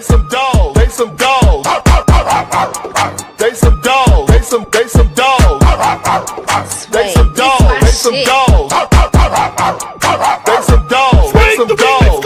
some dogs. They some dogs. They some dogs. They some dogs. They some dogs. They some dogs. They some dogs. They some dogs.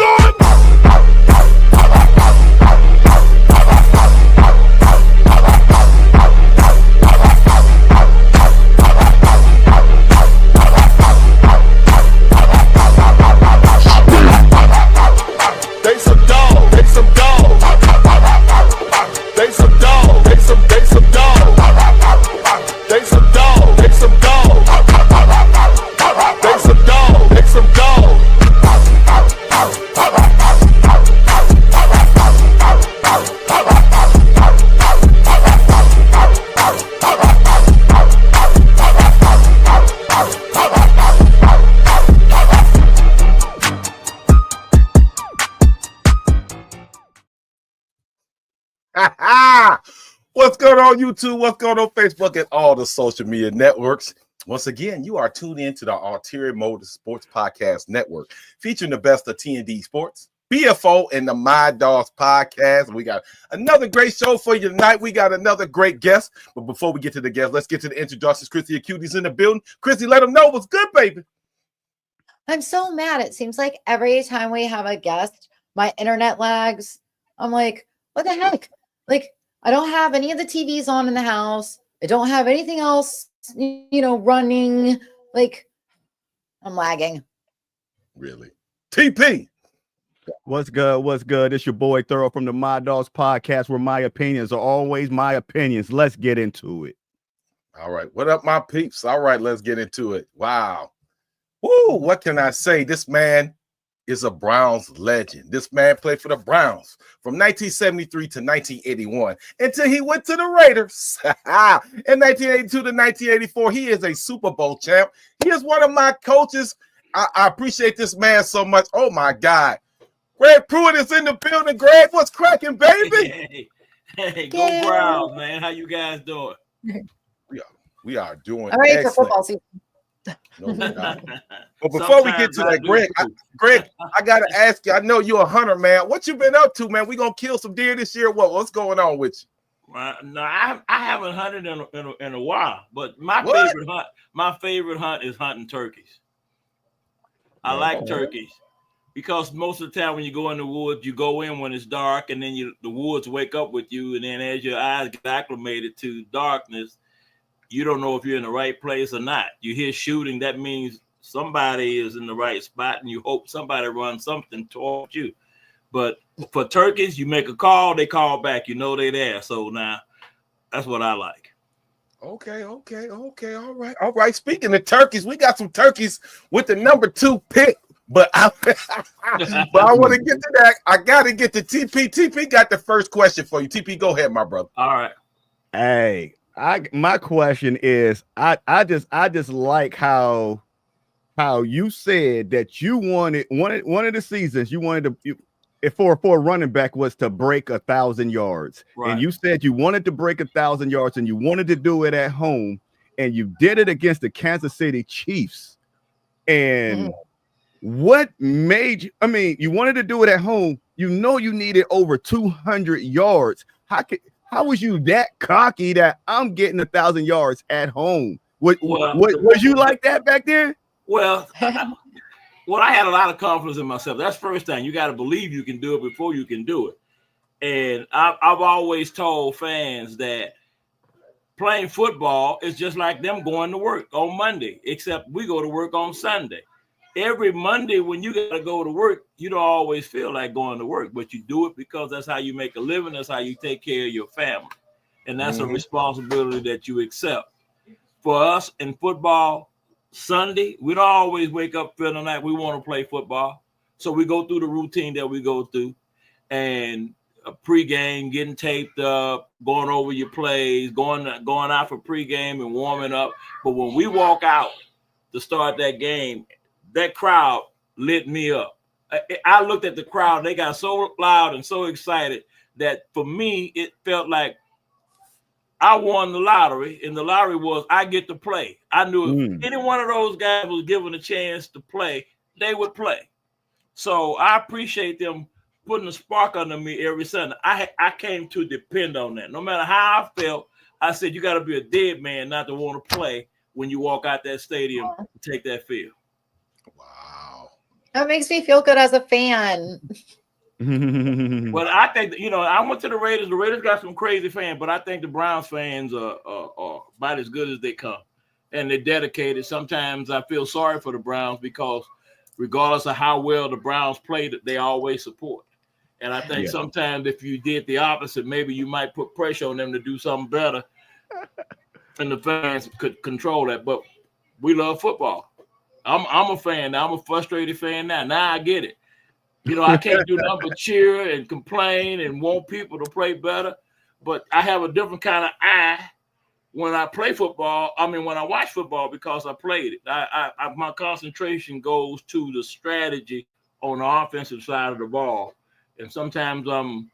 What's going on YouTube? What's going on Facebook and all the social media networks? Once again, you are tuned in to the Ulterior Motive Sports Podcast Network, featuring the best of T&D Sports, BFO, and the My Dogs Podcast. We got another great show for you tonight. We got another great guest. But before we get to the guest, let's get to the introductions. Chrissy Acuti's in the building. Chrissy, let them know what's good, baby. I'm so mad. It seems like every time we have a guest, my internet lags. I'm like, what the heck? Like, I don't have any of the TVs on in the house. I don't have anything else, running. Like, I'm lagging. Really? TP. What's good? What's good? It's your boy Thorough from the My Dogs Podcast, where my opinions are always my opinions. Let's get into it. All right. What up, my peeps? All right, let's get into it. Wow. Woo, what can I say? This man is a Browns legend. This man played for the Browns from 1973 to 1981 until he went to the Raiders. In 1982 to 1984, he is a Super Bowl champ. He is one of my coaches. I appreciate this man so much. Oh, my God. Greg Pruitt is in the building. Greg, what's cracking, baby? Hey, go Browns, man. How you guys doing? We are doing all right excellent. for football season. No, but before we get to that, Greg, I gotta ask you. I know you're a hunter, man. What you been up to, man? We gonna kill some deer this year? What's going on with you? No, I haven't hunted in a while, but my favorite hunt is hunting turkeys. I like turkeys because most of the time when you go in the woods, you go in when it's dark, and then the woods wake up with you, and then as your eyes get acclimated to darkness, you don't know if you're in the right place or not. You hear shooting, that means somebody is in the right spot, and you hope somebody runs something toward you. But for turkeys, you make a call, they call back. You know they're there. So now, that's what I like. Okay. All right. Speaking of turkeys, we got some turkeys with the number 2 pick. But I want to get to that. I got to get to TP. TP got the first question for you. TP, go ahead, my brother. All right. Hey. My question is, I just like how you said that you wanted one of the seasons you wanted to for a running back was to break 1,000 yards, right. And you said you wanted to break 1,000 yards and you wanted to do it at home, and you did it against the Kansas City Chiefs. And what made you? I mean, you wanted to do it at home. You needed over 200 yards. How was you that cocky that I'm getting 1,000 yards at home? Was you like that back then? Well, I had a lot of confidence in myself. That's first thing. You got to believe you can do it before you can do it. And I've always told fans that playing football is just like them going to work on Monday, except we go to work on Sunday. Every Monday when you got to go to work, you don't always feel like going to work, but you do it because that's how you make a living. That's how you take care of your family. And that's a responsibility that you accept. For us in football, Sunday, we don't always wake up feeling like we want to play football. So we go through the routine that we go through, and a pregame, getting taped up, going over your plays, going out for pregame and warming up. But when we walk out to start that game, that crowd lit me up. I looked at the crowd. They got so loud and so excited that for me, it felt like I won the lottery, and the lottery was I get to play. I knew if any one of those guys was given a chance to play, they would play. So I appreciate them putting a spark under me every Sunday. I came to depend on that. No matter how I felt, I said you got to be a dead man not to want to play when you walk out that stadium and take that field. Wow. That makes me feel good as a fan. Well, I think that, I went to the Raiders. The Raiders got some crazy fans, but I think the Browns fans are about as good as they come, and they're dedicated. Sometimes I feel sorry for the Browns because regardless of how well the Browns play, they always support. And I think sometimes if you did the opposite, maybe you might put pressure on them to do something better, and the fans could control that. But we love football. I'm a fan now. I'm a frustrated fan now. Now I get it. I can't do nothing but cheer and complain and want people to play better. But I have a different kind of eye when I play football. I mean, when I watch football because I played it. My concentration goes to the strategy on the offensive side of the ball. And sometimes I'm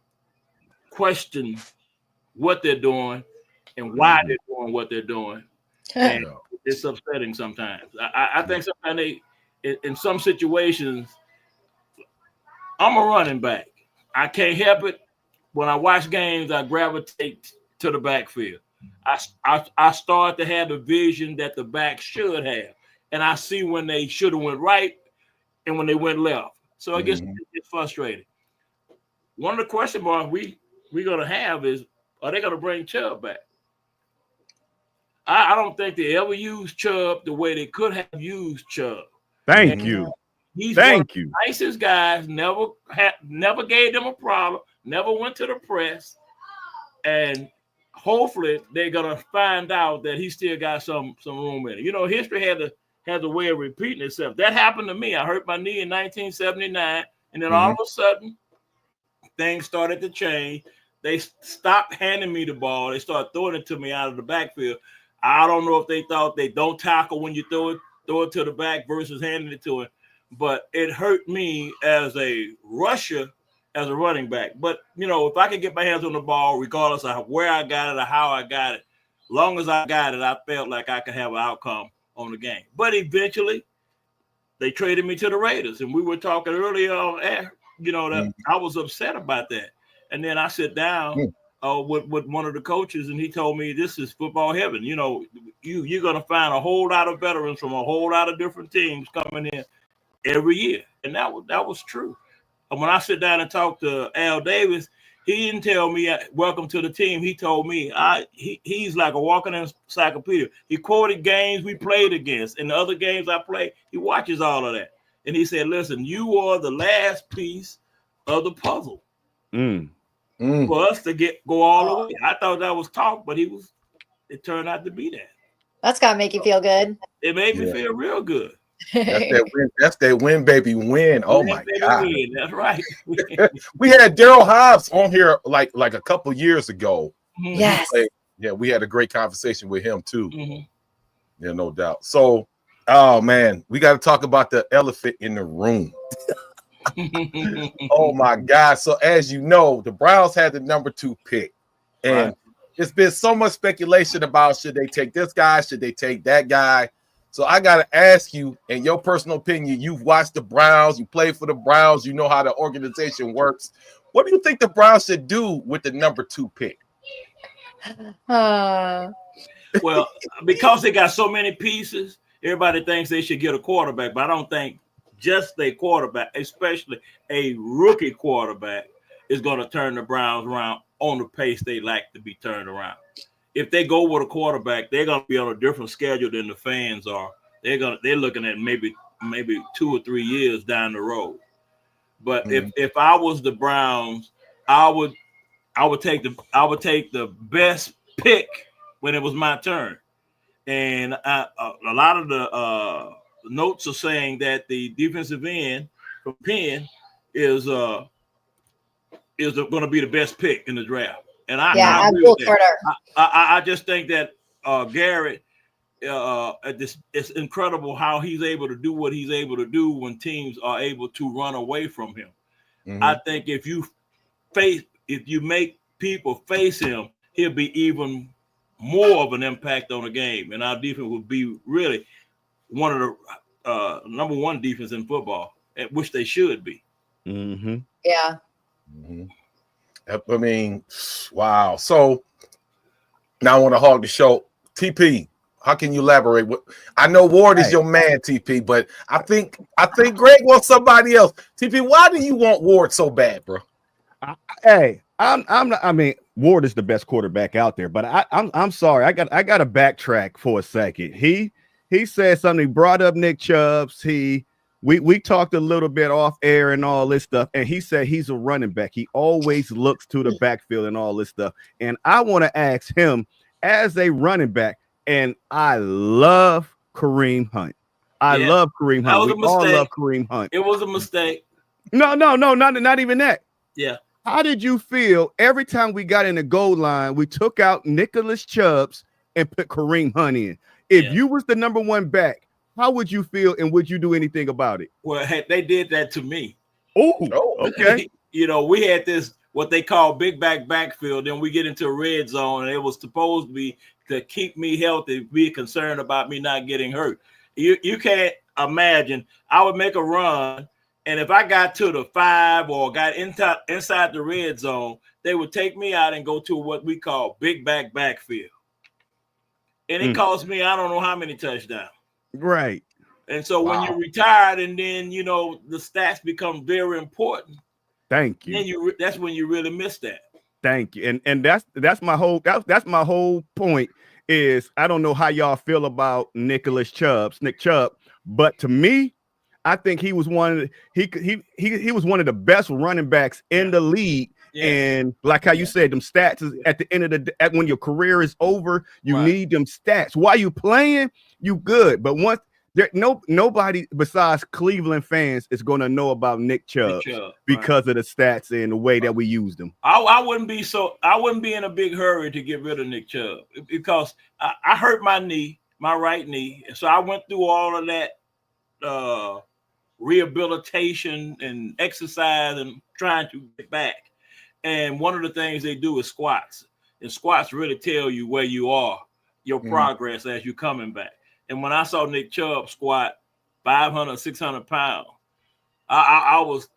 questioning what they're doing and why they're doing what they're doing. And it's upsetting sometimes. I think sometimes in some situations, I'm a running back. I can't help it. When I watch games, I gravitate to the backfield. I start to have the vision that the back should have. And I see when they should have went right and when they went left. So I guess it's frustrating. One of the question marks we're going to have is, are they going to bring Chubb back? I don't think they ever used Chubb the way they could have used Chubb. Thank you. He's Thank you. Nicest guys, never gave them a problem, never went to the press, and hopefully they're gonna find out that he still got some room in it. History has a way of repeating itself. That happened to me. I hurt my knee in 1979, and then all of a sudden things started to change. They stopped handing me the ball. They started throwing it to me out of the backfield. I don't know if they thought they don't tackle when you throw it to the back versus handing it to him. But it hurt me as a rusher, as a running back. But, if I could get my hands on the ball, regardless of where I got it or how I got it, long as I got it, I felt like I could have an outcome on the game. But eventually, they traded me to the Raiders. And we were talking earlier on air, that I was upset about that. And then I sit down with one of the coaches, and he told me this is football heaven. You're going to find a whole lot of veterans from a whole lot of different teams coming in every year. And that was true. And when I sit down and talk to Al Davis, he didn't tell me welcome to the team. He told me he's like a walking encyclopedia. He quoted games we played against, and the other games I play, he watches all of that. And he said, listen, you are the last piece of the puzzle for us to go all the way. I thought that was talk, but it turned out to be that. That's got to make you feel good. It made me feel real good. That's that win, baby, win. Oh my God. Win. That's right. We had Daryl Hobbs on here like a couple years ago. Yes. Yeah, we had a great conversation with him too. Yeah, no doubt. So, oh man, we got to talk about the elephant in the room. Oh my God. So as you know, the Browns had the number 2 pick. And it's been so much speculation about should they take this guy, should they take that guy. So I got to ask you, in your personal opinion, you've watched the Browns, you played for the Browns, you know how the organization works. What do you think the Browns should do with the number 2 pick? Well, because they got so many pieces, everybody thinks they should get a quarterback, but I don't think just a quarterback, especially a rookie quarterback, is going to turn the Browns around on the pace they like to be turned around. If they go with a quarterback, they're going to be on a different schedule than the fans are. They're looking at maybe 2 or 3 years down the road. But if I was the Browns, I would take the best pick when it was my turn. And a lot of the notes are saying that the defensive end from Penn is going to be the best pick in the draft. And I agree with that. I just think that Garrett, it's incredible how he's able to do what he's able to do when teams are able to run away from him. I think if you make people face him, he'll be even more of an impact on the game. And our defense will be really one of the number 1 defense in football, at which they should be. Yeah. Mhm. I mean, wow. So now I want to hog the show. TP, how can you elaborate? What I know Ward is Hey. your man, TP, but I think Greg wants somebody else. TP, why do you want Ward so bad, bro? Hey, I'm not, I mean, Ward is the best quarterback out there, but I'm sorry. I got to backtrack for a second. He said something, he brought up Nick Chubbs. We talked a little bit off air and all this stuff, and he said he's a running back. He always looks to the backfield and all this stuff. And I want to ask him as a running back, and I love Kareem Hunt. I Yeah, love Kareem that Hunt. was We a all mistake. love Kareem Hunt. It was a mistake. No, not even that. Yeah. How did you feel every time we got in the goal line? We took out Nicholas Chubbs and put Kareem Hunt in. If you was the number one back, how would you feel, and would you do anything about it? Well, they did that to me. Oh, okay. You know, we had this what they call big backfield. Then we get into a red zone, and it was supposed to be to keep me healthy, be concerned about me not getting hurt. You can't imagine. I would make a run. And if I got to the 5 or got inside the red zone, they would take me out and go to what we call big backfield. And it cost me, I don't know how many touchdowns. Right. And so when you retired and then, you know, the stats become very important. Thank you. Then that's when you really miss that. Thank you. And that's my whole point is I don't know how y'all feel about Nick Chubb, but to me, I think he was one of he was one of the best running backs in the league. Yeah. And like how you said, them stats is at the end of the day, when your career is over, you need them stats. While you playing, you good. But once nobody besides Cleveland fans is going to know about Nick Chubb because of the stats and the way that we used them. I wouldn't be in a big hurry to get rid of Nick Chubb because I hurt my knee, my right knee. So I went through all of that rehabilitation and exercise and trying to get back. And one of the things they do is squats. And squats really tell you where you are, your progress as you're coming back. And when I saw Nick Chubb squat 500, 600 pounds, I was,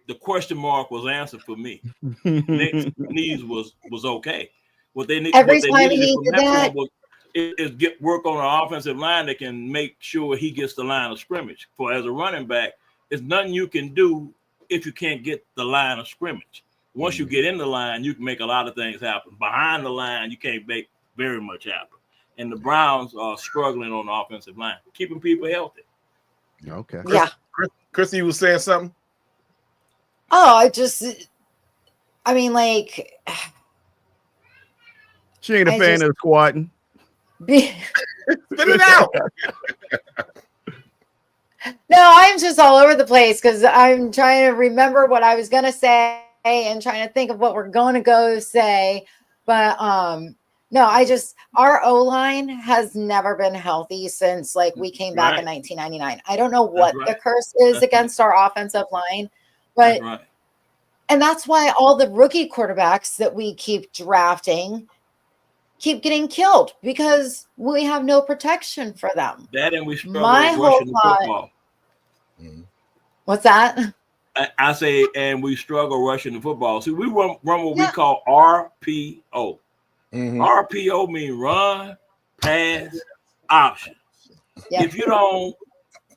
the question mark was answered for me. Nick's knees was okay. What they needed from that point is get work on an offensive line that can make sure he gets the line of scrimmage. For as a running back, there's nothing you can do if you can't get the line of scrimmage. Once you get in the line, you can make a lot of things happen. Behind the line, you can't make very much happen. And the Browns are struggling on the offensive line, keeping people healthy. Okay. Yeah. Christy, you was saying something? Oh, I mean, like, she ain't a fan of squatting. Spit it out. No, I'm just all over the place because I'm trying to remember what I was going to say and trying to think of what we're going to go say. But no, our O-line has never been healthy since like we came back in 1999. I don't know what the curse is against our offensive line, but and that's why all the rookie quarterbacks that we keep drafting keep getting killed because we have no protection for them. That and we struggle with rushing the football. What's that? I say, and we struggle rushing the football. See, we run what we call RPO. RPO means run, pass, option. If you don't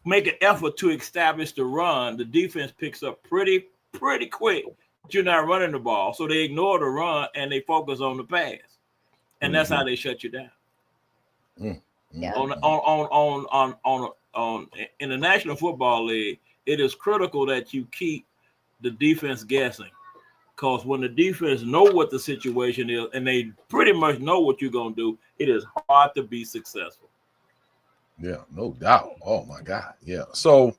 make an effort to establish the run, the defense picks up pretty quick that you're not running the ball. So they ignore the run and they focus on the pass. And that's how they shut you down. In the National Football League, it is critical that you keep the defense guessing, because when the defense know what the situation is and they pretty much know what you're gonna do, it is hard to be successful. Yeah, no doubt. Oh my God. Yeah. So,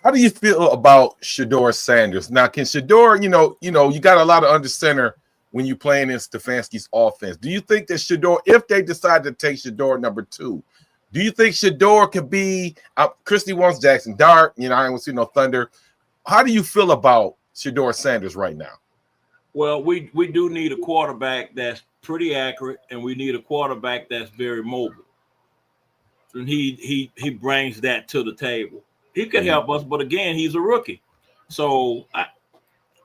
how do you feel about Shedeur Sanders? Now, can Shedeur, you got a lot of under center when you playing in Stefanski's offense. Do you think that Shedeur, if they decide to take Shedeur number 2, do you think Shedeur could be Christy wants Jackson Dart? I don't see no Thunder. How do you feel about Shedeur Sanders right now? Well, we do need a quarterback that's pretty accurate, and we need a quarterback that's very mobile. And he brings that to the table. He could help us, but again, he's a rookie. So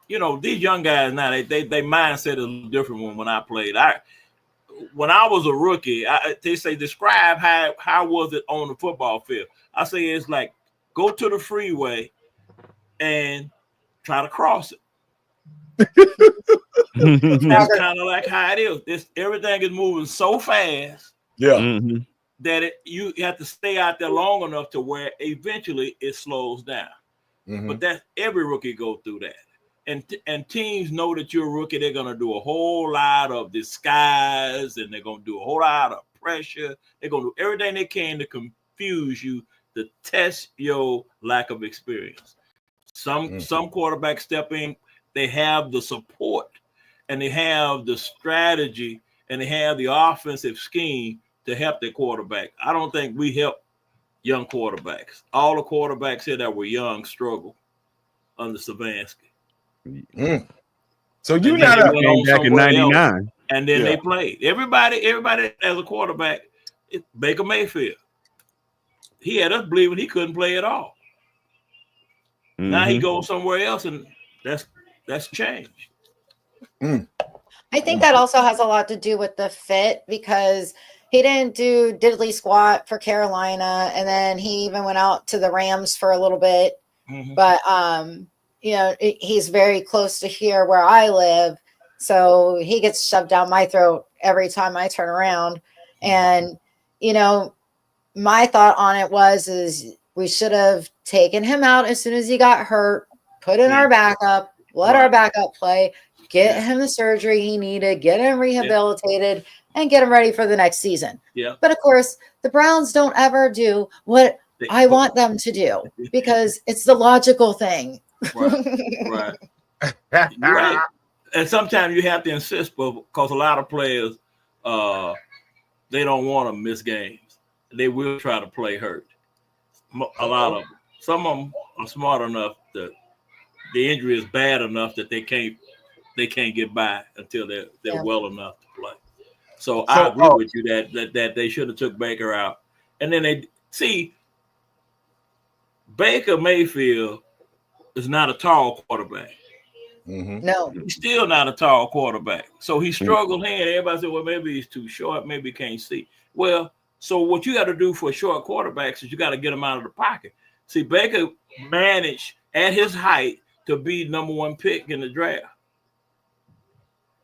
these young guys now, they mindset is different when I played. When I was a rookie, they say describe how was it on the football field. I say it's like go to the freeway and try to cross it. That's kind of like how it is. Everything is moving so fast. Yeah. That you have to stay out there long enough to where eventually it slows down. But that's every rookie go through that. And teams know that you're a rookie. They're going to do a whole lot of disguise, and they're going to do a whole lot of pressure. They're going to do everything they can to confuse you, to test your lack of experience. Some quarterbacks step in, they have the support, and they have the strategy, and they have the offensive scheme to help their quarterback. I don't think we help young quarterbacks. All the quarterbacks here that were young struggle under Savansky. So you not came back in '99, and then they played. Everybody as a quarterback. Baker Mayfield. He had us believing he couldn't play at all. Now he goes somewhere else, and that's changed. I think that also has a lot to do with the fit, because he didn't do diddly squat for Carolina, and then he even went out to the Rams for a little bit. But he's very close to here where I live, so he gets shoved down my throat every time I turn around. And my thought on it is we should have taken him out as soon as he got hurt, put in our backup, let our backup play, get him the surgery he needed, get him rehabilitated, and get him ready for the next season. But of course, the Browns don't ever do what I want them to do, because it's the logical thing. Right. And sometimes you have to insist, because a lot of players, they don't want to miss games. They will try to play hurt. A lot of them. Some of them are smart enough that the injury is bad enough that they can't get by until they're well enough to play. So I agree with you that they should have took Baker out. And then they see Baker Mayfield is not a tall quarterback. No, he's still not a tall quarterback. So he struggled here. Everybody said, well, maybe he's too short, maybe he can't see. Well, so what you got to do for short quarterbacks is you got to get him out of the pocket. See, Baker managed at his height to be number 1 pick in the draft.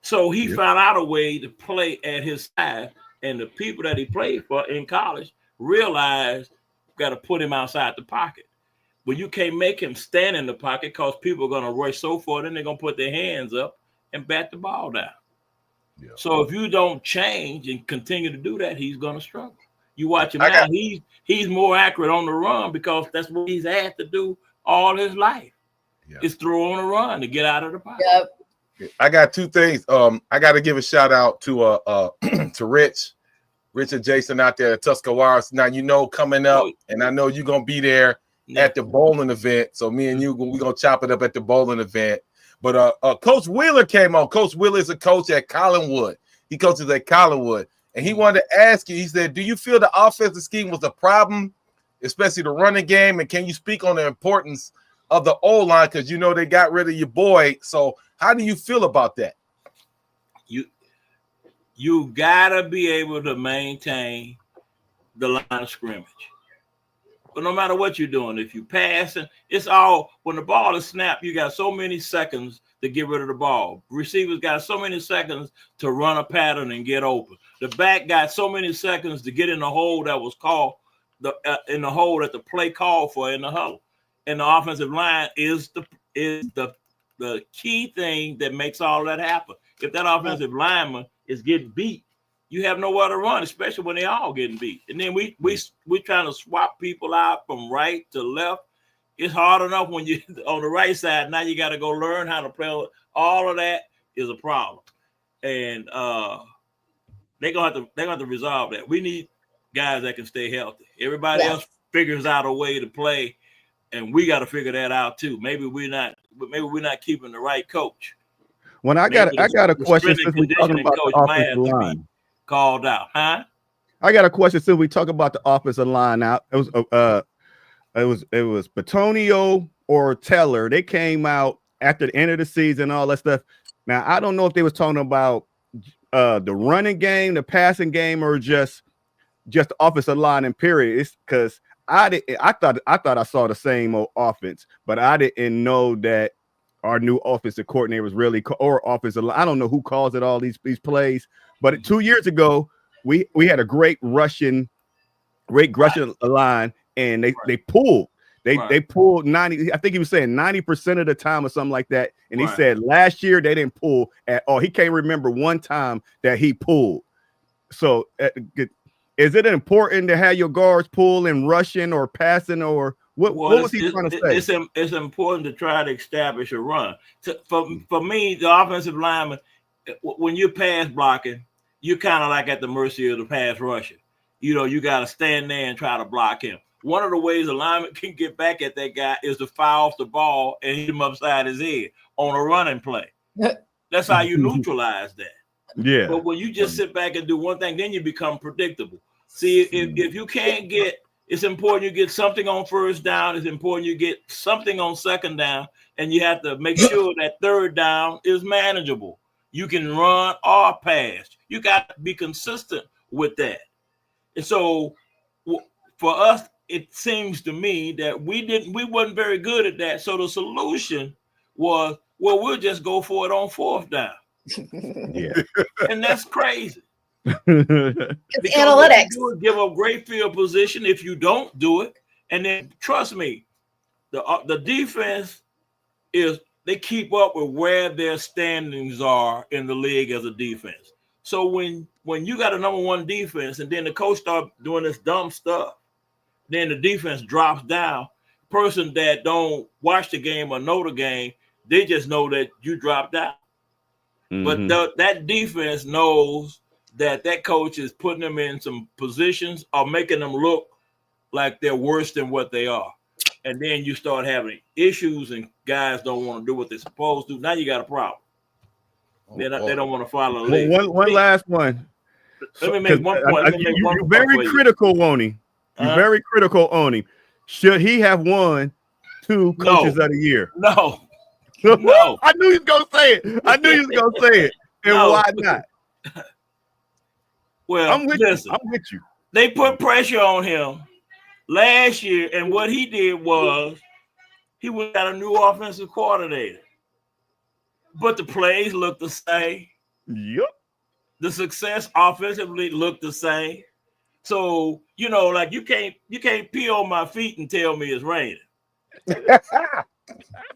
So he found out a way to play at his size, and the people that he played for in college realized got to put him outside the pocket. But you can't make him stand in the pocket, because people are going to rush so far, then they're going to put their hands up and bat the ball down. So if you don't change and continue to do that, he's going to struggle. You watch him now; he's more accurate on the run, because that's what he's had to do all his life. Is throw on a run to get out of the pocket. I got 2 things. I got to give a shout out to to Rich and Jason out there at Tuscarawas. Now coming up, and I know you're gonna be there at the bowling event. So me and you, we're gonna chop it up at the bowling event. But Coach Wheeler came on. Coach Wheeler is a coach at Collinwood. He coaches at Collinwood, and he wanted to ask you. He said, "Do you feel the offensive scheme was a problem, especially the running game? And can you speak on the importance of the O-line, because they got rid of your boy? So how do you feel about that?" You gotta be able to maintain the line of scrimmage. But no matter what you're doing, if you passing, it's all when the ball is snapped, you got so many seconds to get rid of the ball. Receivers got so many seconds to run a pattern and get open. The back got so many seconds to get in the hole that was called in the hole that the play called for in the huddle. And the offensive line is the key thing that makes all that happen. If that offensive lineman is getting beat, you have nowhere to run, especially when they all getting beat. And then we trying to swap people out from right to left. It's hard enough when you're on the right side. Now you got to go learn how to play. All of that is a problem, and they're gonna have to resolve that. We need guys that can stay healthy. Everybody else figures out a way to play, and we got to figure that out too. Maybe we're not keeping the right coach. When I got a question since we're talking about the offensive line. Called out, huh? I got a question since we talk about the offensive line. Now it was Batonio or Teller. They came out after the end of the season, all that stuff. Now, I don't know if they was talking about the running game, the passing game, or just the offensive line and period. It's because I thought I saw the same old offense, but I didn't know that our new offensive coordinator was really or offensive line. I don't know who calls it all these plays, but 2 years ago we had a great Russian line, and they pulled. They pulled 90. I think he was saying 90% of the time or something like that. And he said last year they didn't pull at all. He can't remember one time that he pulled. So is it important to have your guards pull in rushing or passing, or what was he trying to say? It's important to try to establish a run. For me, the offensive lineman, when you're pass blocking, you're kind of like at the mercy of the pass rusher. You got to stand there and try to block him. One of the ways a lineman can get back at that guy is to foul off the ball and hit him upside his head on a running play. That's how you neutralize that. Yeah. But when you just sit back and do one thing, then you become predictable. See, if you can't it's important you get something on first down. It's important you get something on second down, and you have to make sure that third down is manageable. You can run or pass. You got to be consistent with that. And so for us, it seems to me that we wasn't very good at that. So the solution was, well, we'll just go for it on fourth down. Yeah. And that's crazy. It's analytics. You give up great field position if you don't do it. And then trust me, the defense they keep up with where their standings are in the league as a defense. So when you got a number one defense and then the coach start doing this dumb stuff, then the defense drops down. Person that don't watch the game or know the game, they just know that you dropped out. Mm-hmm. But that defense knows that coach is putting them in some positions or making them look like they're worse than what they are. And then you start having issues and guys don't want to do what they're supposed to. Now you got a problem. They don't want to follow the lead. One last one. Let me make one point. You're very critical on him. You're very critical on him. Should he have won 2 coaches of the year? No. No. I knew he was going to say it. And No. why not? Well, I'm with you. They put pressure on him last year, and what he did was he got a new offensive coordinator. But the plays looked the same. Yep. The success offensively looked the same. So, like you can't pee on my feet and tell me it's raining.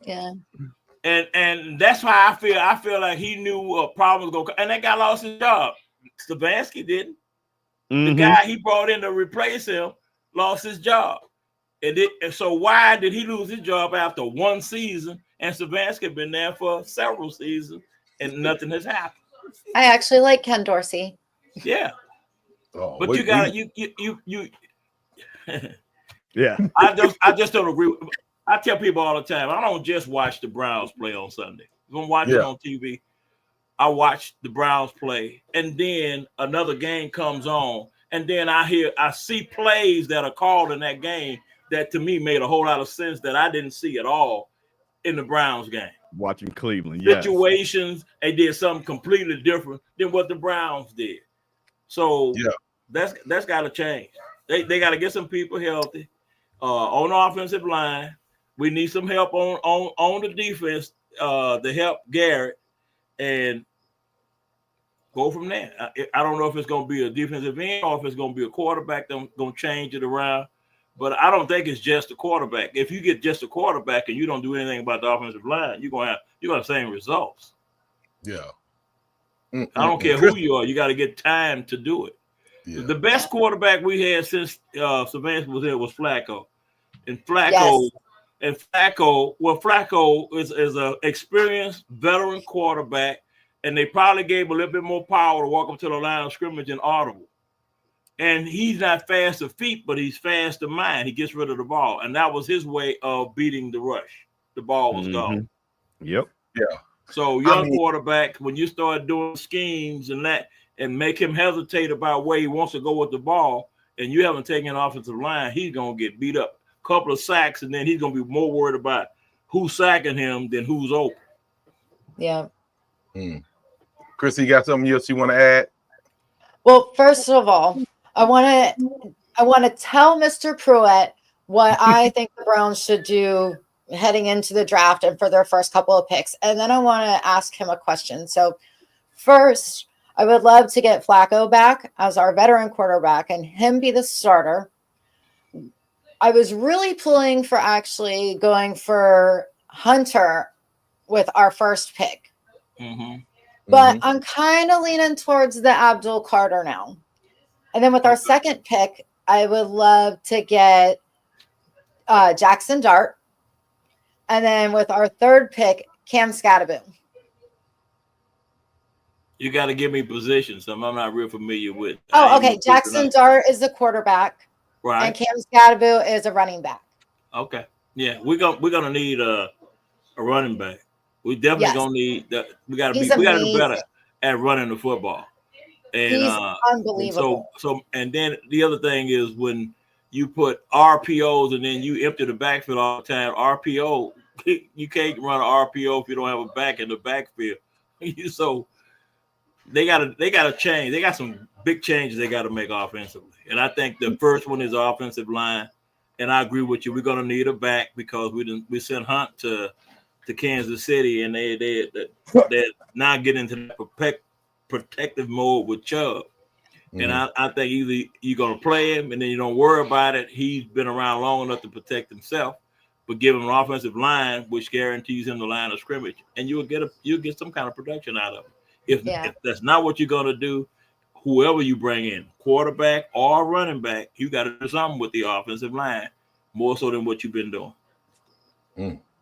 Yeah. And that's why I feel like he knew a problem was going to come. And that guy lost his job. Stefanski didn't. Mm-hmm. The guy he brought in to replace him lost his job. And so why did he lose his job after one season? And Stefanski had been there for several seasons and nothing has happened. I actually like Ken Dorsey. Yeah. But you Yeah. I just don't agree. I tell people all the time, I don't just watch the Browns play on Sunday. If I'm watching on TV, I watch the Browns play, and then another game comes on, and then I see plays that are called in that game that to me made a whole lot of sense that I didn't see at all in the Browns game. Watching Cleveland, yes. Situations, they did something completely different than what the Browns did. So that's got to change. They got to get some people healthy on the offensive line. We need some help on the defense to help Garrett and go from there. I don't know if it's going to be a defensive end or if it's going to be a quarterback that's going to change it around. But I don't think it's just a quarterback. If you get just a quarterback and you don't do anything about the offensive line, you're going to have the same results. Yeah. I don't care who you are. You got to get time to do it. Yeah. The best quarterback we had since Stefanski was there was Flacco. And Flacco is an experienced veteran quarterback, and they probably gave him a little bit more power to walk up to the line of scrimmage and audible. And he's not fast of feet, but he's fast of mind. He gets rid of the ball. And that was his way of beating the rush. The ball was gone. Yep. Yeah. So quarterback, when you start doing schemes and make him hesitate about where he wants to go with the ball, and you haven't taken an offensive line, he's going to get beat up. A couple of sacks, and then he's going to be more worried about who's sacking him than who's open. Yeah. Chrissy, you got something else you want to add? Well, first of all, I want to tell Mr. Pruitt what I think the Browns should do heading into the draft and for their first couple of picks. And then I want to ask him a question. So first, I would love to get Flacco back as our veteran quarterback and him be the starter. I was really pulling for actually going for Hunter with our first pick. But I'm kind of leaning towards the Abdul Carter now. And then with our second pick, I would love to get Jackson Dart. And then with our third pick, Cam Scatterboom. You got to give me positions. Some I'm not real familiar with. Oh, okay. Jackson Dart is the quarterback. Right. And Cam Scatterboom is a running back. Okay. Yeah, we're gonna need a running back. We definitely gonna need that. We gotta do better at running the football. And he's unbelievable. And then the other thing is when you put RPOs and then you empty the backfield all the time. RPO, you can't run an RPO if you don't have a back in the backfield. So they gotta change. They got some big changes they got to make offensively. And I think the first one is the offensive line. And I agree with you. We're gonna need a back because we sent Hunt to Kansas City, and they're now getting into the protective mode with Chubb. And I think either you're going to play him and then you don't worry about it. He's been around long enough to protect himself, but give him an offensive line, which guarantees him the line of scrimmage, and you'll get some kind of production out of it. If that's not what you're going to do, whoever you bring in, quarterback or running back, you got to do something with the offensive line more so than what you've been doing.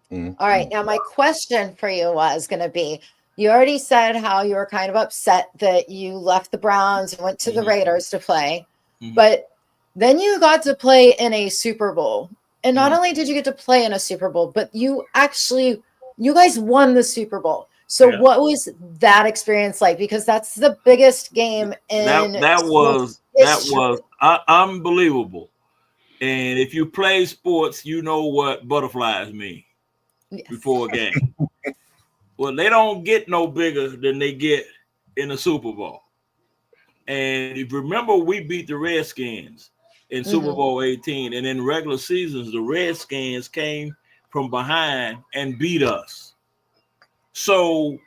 All right. Now, my question for you was going to be, you already said how you were kind of upset that you left the Browns and went to the Raiders to play, but then you got to play in a Super Bowl. And not only did you get to play in a Super Bowl, but you guys won the Super Bowl. So what was that experience like? Because that's the biggest game in that was unbelievable. And if you play sports, you know what butterflies mean before a game. Well, they don't get no bigger than they get in the Super Bowl. And if you remember, we beat the Redskins in Super Bowl 18. And in regular seasons, the Redskins came from behind and beat us. So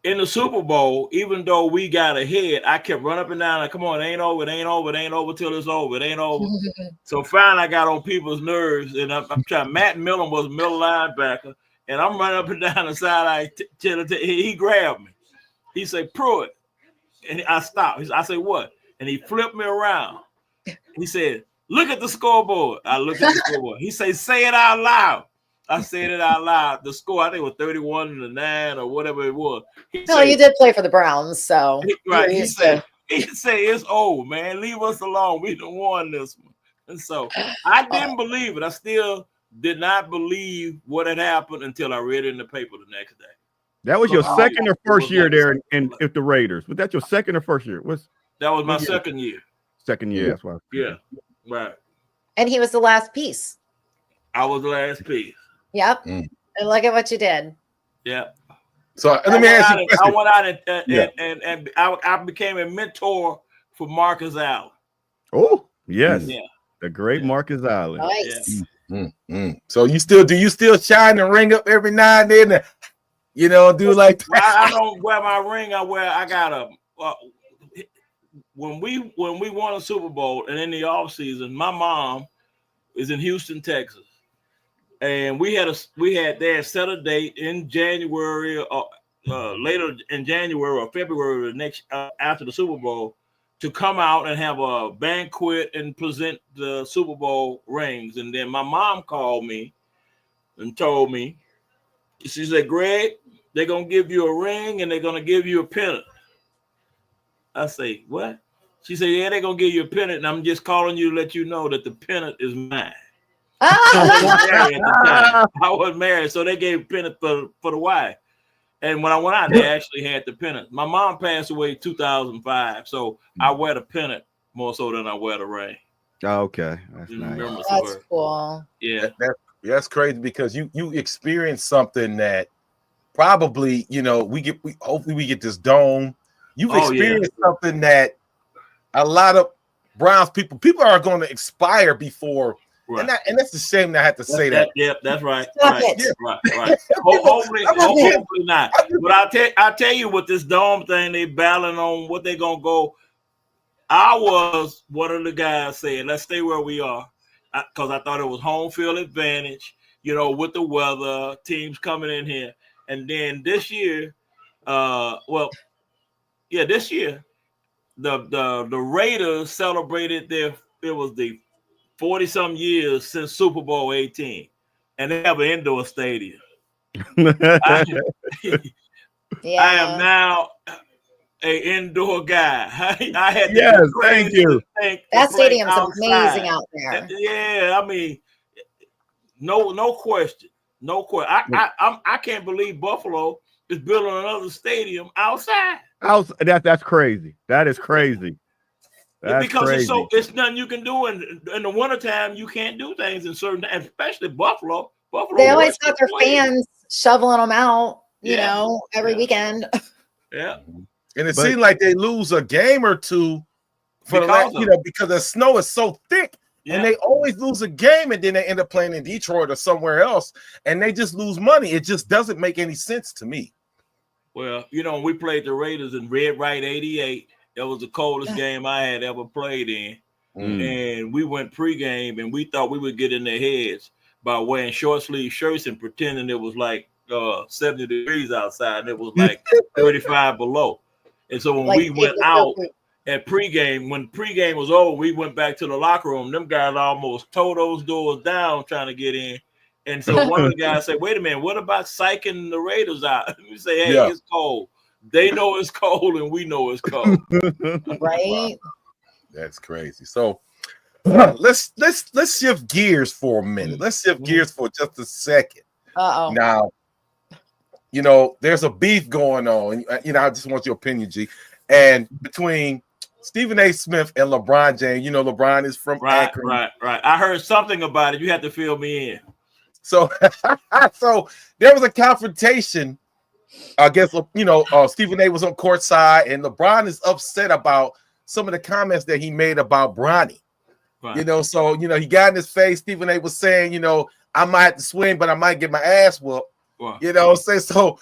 in the Super Bowl, even though we got ahead, I kept running up and down like, come on, it ain't over till it's over. It ain't over. So finally I got on people's nerves, and I'm trying. Matt Millen was a middle linebacker, and I'm running up and down the sideline. He grabbed me. He said, Pruitt. And I stopped. I said, what? And he flipped me around. He said, look at the scoreboard. I looked at the scoreboard. He said, say it out loud. I said it out loud. The score, I think, was 31-9 or whatever it was. You did play for the Browns, so he said it's old, man. Leave us alone. We done won this one. And so I didn't believe it. I still did not believe what had happened until I read it in the paper the next day. That was your second or first year there in the Raiders. Was that your second or first year? That was my second year. Second year, that's why. Yeah, right. And he was the last piece. I was the last piece. Yep. And look at what you did. Yeah. So let me ask you a question. I went out and I became a mentor for Marcus Allen. Oh, yes. Yeah. The great Marcus Allen. Nice. Yeah. So do you still shine and ring up every now and then? And, do like that? Well, I don't wear my ring. I got a when we won a Super Bowl and in the offseason, my mom is in Houston, Texas. And they had set a date in January, later in January or February of the next after the Super Bowl to come out and have a banquet and present the Super Bowl rings. And then my mom called me and told me, she said, Greg, they're gonna give you a ring and they're gonna give you a pennant. I say, what? She said, yeah, they're gonna give you a pennant, and I'm just calling you to let you know that the pennant is mine. I was married, so they gave pennant for the wife. And when I went out, they actually had the pennant. My mom passed away in 2005, so I wear the pennant more so than I wear the ring. Okay, that's nice. That's cool. Yeah, Yeah, that's crazy because you experience something that probably, we hopefully we get this dome. You've Oh, yeah. experienced something that a lot of Browns people are going to expire before. Right. And that's a shame that I have to say that. Yeah, that's right. Stop Right. it. Yeah, right. Hopefully not. But I'll tell you what this dome thing they battling on, what they gonna go. I was one of the guys saying, let's stay where we are, because I thought it was home field advantage. With the weather, teams coming in here, and then this year, this year, the Raiders celebrated it was the 40-some years since Super Bowl 18, and they have an indoor stadium. I am now an indoor guy. I had to yes, thank you. That stadium's amazing out there. Yeah, I mean, no question, no question. I can't believe Buffalo is building another stadium outside. That's crazy. That is crazy. That's because crazy. it's nothing you can do in the wintertime. You can't do things in certain, especially Buffalo. They always got their fans shoveling them out, every weekend. Yeah. And it seems like they lose a game or two because the snow is so thick. Yeah. And they always lose a game, and then they end up playing in Detroit or somewhere else, and they just lose money. It just doesn't make any sense to me. Well, we played the Raiders in Red Right 88. That was the coldest game I had ever played in. And we went pregame, and we thought we would get in their heads by wearing short sleeve shirts and pretending it was like 70 degrees outside, and it was like 35 below. And so when we went out at pregame, when pregame was over, we went back to the locker room. Them guys almost tore those doors down trying to get in. And so one of the guys said, wait a minute, what about psyching the Raiders out? We say, hey, it's cold. They know it's cold, and we know it's cold. Right? Wow. That's crazy. So let's shift gears for a minute. Let's shift gears for just a second. Uh-oh. Now, there's a beef going on. And, I just want your opinion, G. And between Stephen A. Smith and LeBron James, LeBron is from Akron. Right. I heard something about it. You have to fill me in. So, so there was a confrontation. I guess, Stephen A. was on court side, and LeBron is upset about some of the comments that he made about Bronny. Right. So, he got in his face. Stephen A. was saying, I might have to swing, but I might get my ass whooped. Wow. So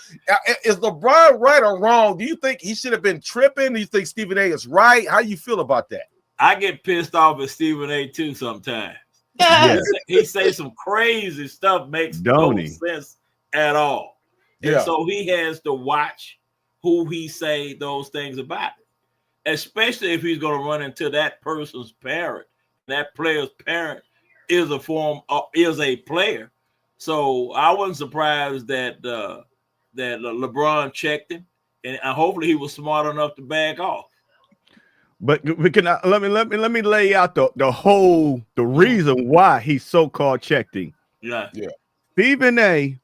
is LeBron right or wrong? Do you think he should have been tripping? Do you think Stephen A. is right? How do you feel about that? I get pissed off at Stephen A. too sometimes. Yeah. He say some crazy stuff, makes no sense at all. And so he has to watch who he say those things about, especially if he's going to run into that person's parent. That player's parent is a player. So I wasn't surprised that LeBron checked him, and hopefully he was smart enough to back off. But we can let me lay out the reason why he so-called checked him. Yeah. Stephen A.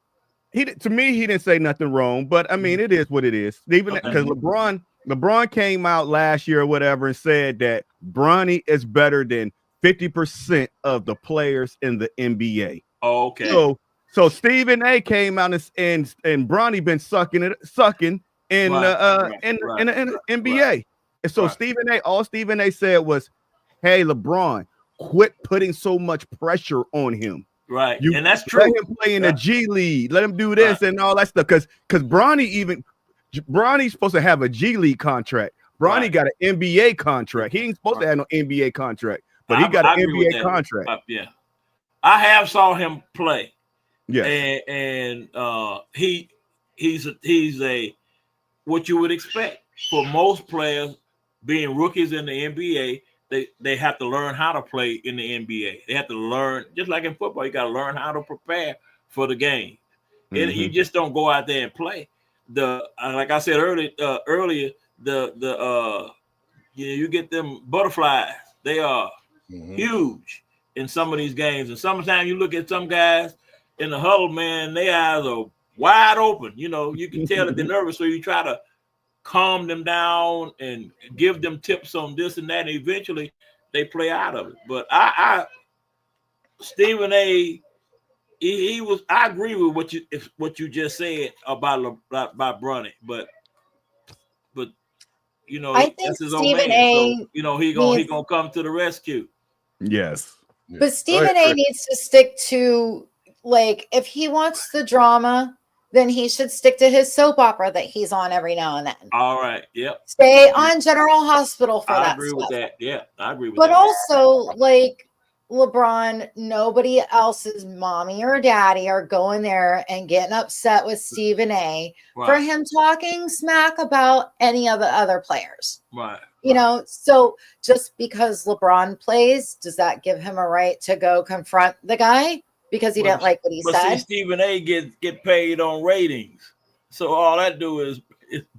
He didn't say nothing wrong, but I mean it is what it is. Stephen, because LeBron came out last year or whatever and said that Bronny is better than 50% of the players in the NBA. Oh, okay. So Stephen A. came out and Bronny been sucking in the NBA. Right. And so all Stephen A. said was, "Hey, LeBron, quit putting so much pressure on him." Right, and that's true. Let him play in the G League. Let him do this and all that stuff. Because Bronny's supposed to have a G League contract. Bronny got an NBA contract. He ain't supposed to have no NBA contract, but he got an NBA contract. I have saw him play. Yeah, and he's a what you would expect for most players being rookies in the NBA. They have to learn how to play in the NBA. They have to learn, just like in football, you got to learn how to prepare for the game. And you just don't go out there and play. Like I said earlier, you get them butterflies. They are huge in some of these games. And sometimes you look at some guys in the huddle, man, their eyes are wide open. You can tell that they're nervous, so you try to calm them down and give them tips on this and that, and eventually they play out of it. But Stephen A. he was. I agree with what you just said about Bronny, but you know I think that's his old Stephen man. So A. you know he needs, gonna come to the rescue. Yes. Yeah. but Go Stephen ahead, A. Chris. needs to stick to, like, if he wants the drama, then he should stick to his soap opera that he's on every now and then. All right. Yep. Stay on General Hospital for I that agree stuff. with that. Yeah, I agree with But that. also, like LeBron, nobody else's mommy or daddy are going there and getting upset with Stephen A. for Right. him talking smack about any of the other players. Right. You know, so just because LeBron plays, does that give him a right to go confront the guy because he didn't like what he But see, said? Stephen A. get paid on ratings, so all that do is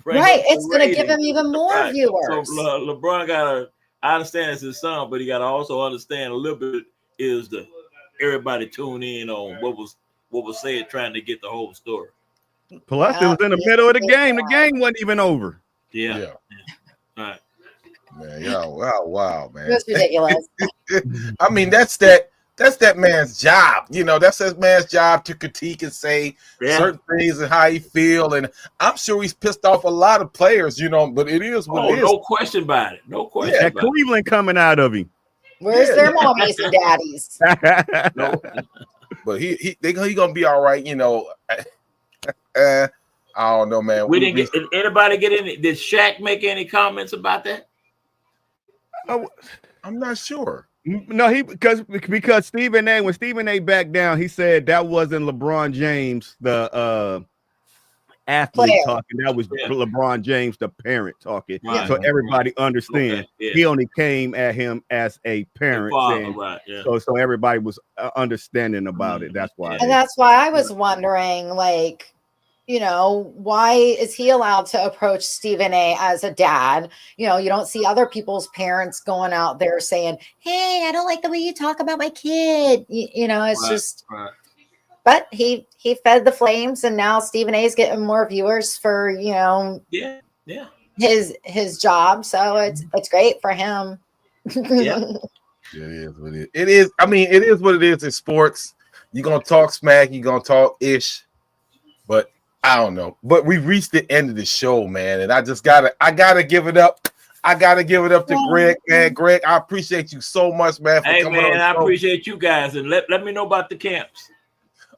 bring Right. up It's the going to give ratings. him even more Right. So viewers. LeBron gotta. I understand it's his son, but he gotta also understand a little bit is the everybody tune in on what was said, trying to get the whole story. Plus, it Yeah, was in the middle of the game. The game wasn't even over. Yeah. Yeah. All right. Man, wow, It man. was ridiculous. I mean, that's that man's job. You know, that's that man's job to critique and say Yeah. certain things and how he feel. And I'm sure he's pissed off a lot of players, you know, but it is what it is. No question about it. No question Yeah. That about Cleveland coming out of him. Where's Yeah, their mommies and daddies? it. No. But he gonna be all right, you know. I don't know, man. We didn't get. Did anybody get any? Did Shaq make any comments about that? Oh, I'm not sure. no, because Stephen A. When Stephen A. backed down, he said that wasn't LeBron James, the athlete Player. talking. That was Yeah. LeBron James, the parent talking. Right. So everybody understand. Okay, yeah. He only came at him as a parent, Father, saying, right? Yeah. so everybody was understanding about it. That's why. Yeah. And that's why I was wondering, like, you know, why is he allowed to approach Stephen A. as a dad? You know, you don't see other people's parents going out there saying, "Hey, I don't like the way you talk about my kid." You know, it's Right, just. right. But he fed the flames, and now Stephen A. is getting more viewers for, you know, Yeah. his job. So it's great for him. Yeah. It is what it is. It is. I mean, it is what it is in sports. You're gonna talk smack. You're gonna talk ish, but I don't know. But we reached the end of the show, man, and I gotta give it up. I gotta give it up to Greg, man. Greg, I appreciate you so much, man, for Hey coming on man, the I show. appreciate you guys, and let me know about the camps.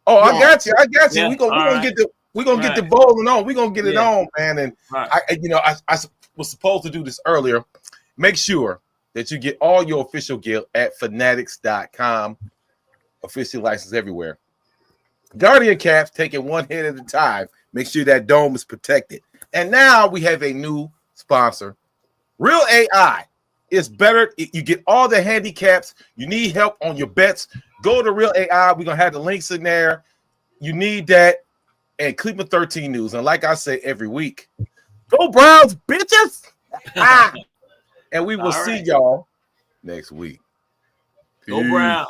Oh, I Yeah. got you. Yeah, We gonna all get the get the Right. bowling on. We gonna get it Yeah. on, man. And Right. I was supposed to do this earlier. Make sure that you get all your official gear at fanatics.com. Official license everywhere. Guardian caps, taking one hit at a time. Make sure that dome is protected. And now we have a new sponsor. Real AI is better. You get all the handicaps. You need help on your bets. Go to Real AI. We're going to have the links in there. You need that. And Cleveland 13 News. And like I say every week, go Browns, bitches. And we will All see right. y'all next week. Go Peace. Browns.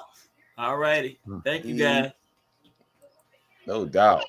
All righty. Thank you guys. No doubt.